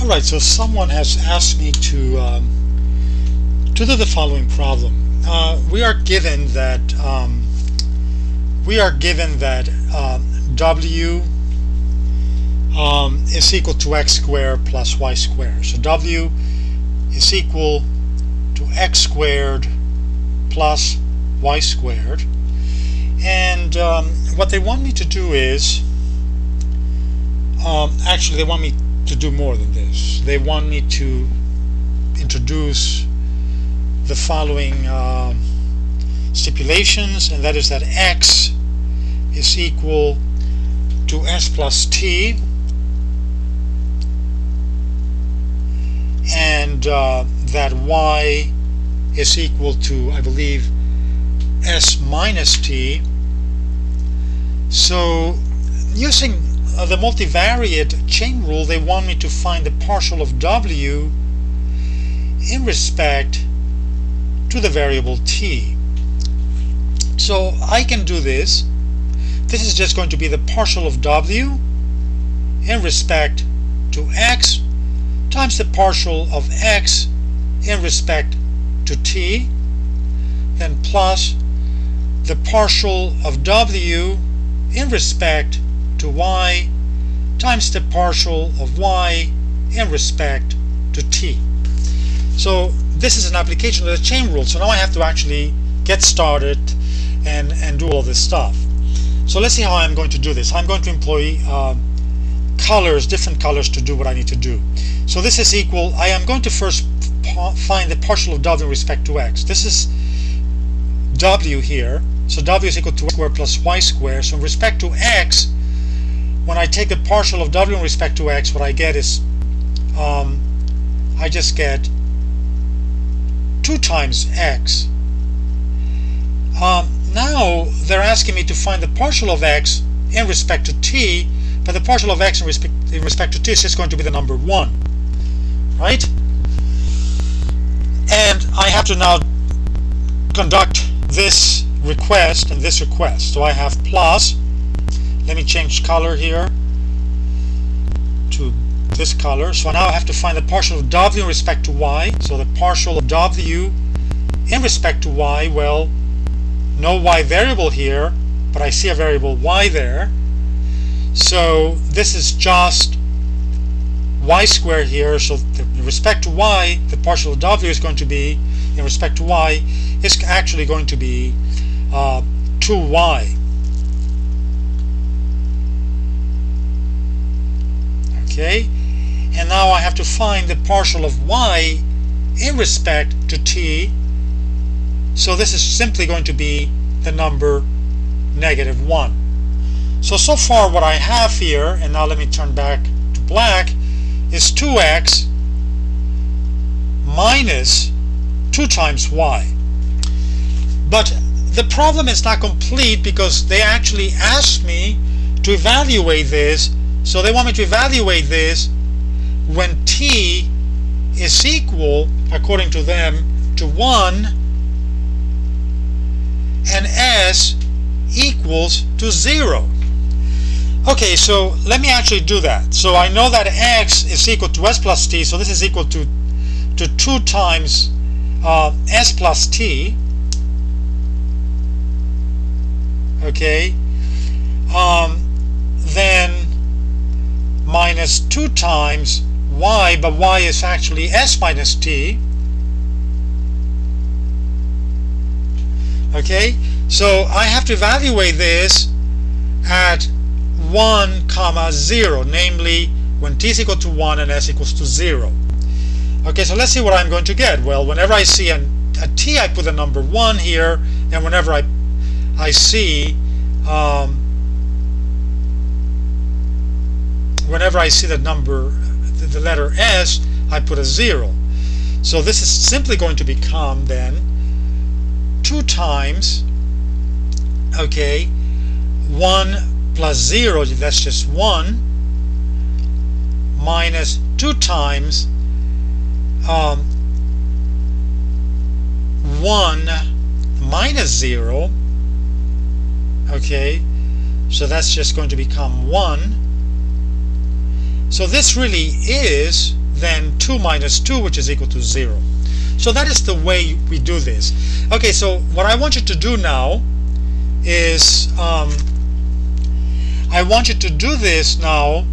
Alright, so someone has asked me to do the following problem. We are given that W is equal to x squared plus y squared. So W is equal to x squared plus y squared. And what they want me to do is, actually they want me to do more than this. They want me to introduce the following stipulations, and that is that x is equal to s plus t, and that y is equal to, I believe, s minus t. So using the multivariate chain rule, they want me to find the partial of w in respect to the variable t. So I can do this. This is just going to be the partial of w in respect to x times the partial of x in respect to t, then plus the partial of w in respect to y times the partial of y in respect to t. So this is an application of the chain rule. So now I have to actually get started and do all this stuff. So let's see how I'm going to do this. I'm going to employ colors, different colors, to do what I need to do. So this is equal, I am going to first find the partial of w in respect to x. This is w here. So w is equal to x squared plus y squared. So in respect to x, when I take the partial of w in respect to x, what I get is, I just get 2 times x. Now they're asking me to find the partial of x in respect to t, but the partial of x in respect to t is just going to be the number 1, right? And I have to now conduct this request and this request. So I have plus, let me change color here to this color. So now I have to find the partial of w in respect to y. So the partial of w in respect to y, well, no y variable here, but I see a variable y there. So this is just y squared here. So in respect to y, the partial of w is going to be, in respect to y, is actually going to be 2y. Okay, and now I have to find the partial of y in respect to t. So this is simply going to be the number -1. So far what I have here, and now let me turn back to black, is 2x minus 2 times y. But the problem is not complete, because they actually asked me to evaluate this. So they want me to evaluate this when t is equal, according to them, to 1 and s equals to 0. Okay, so let me actually do that. So I know that x is equal to s plus t, so this is equal to 2 times s plus t. Okay, then minus 2 times y, but y is actually s minus t. Okay, so I have to evaluate this at 1, 0, namely when t is equal to 1 and s equals to 0. Okay, so let's see what I'm going to get. Well, whenever I see a t, I put the number 1 here, and whenever I see the number, the letter s, I put a 0. So this is simply going to become then 2 times, okay, 1 plus 0, that's just 1, minus 2 times 1 minus 0, okay, so that's just going to become 1. So this really is then 2 minus 2, which is equal to 0. So that is the way we do this. Okay, so what I want you to do now is I want you to do this now.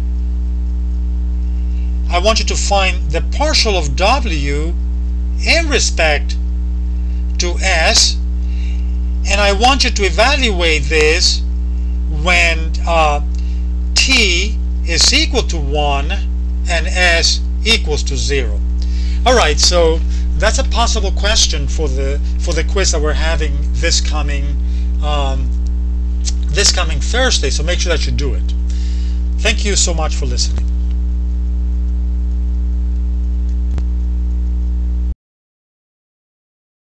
I want you to find the partial of W in respect to S, and I want you to evaluate this when t is equal to 1 and s equals to 0. Alright, so that's a possible question for the quiz that we're having this coming Thursday, so make sure that you do it. Thank you so much for listening.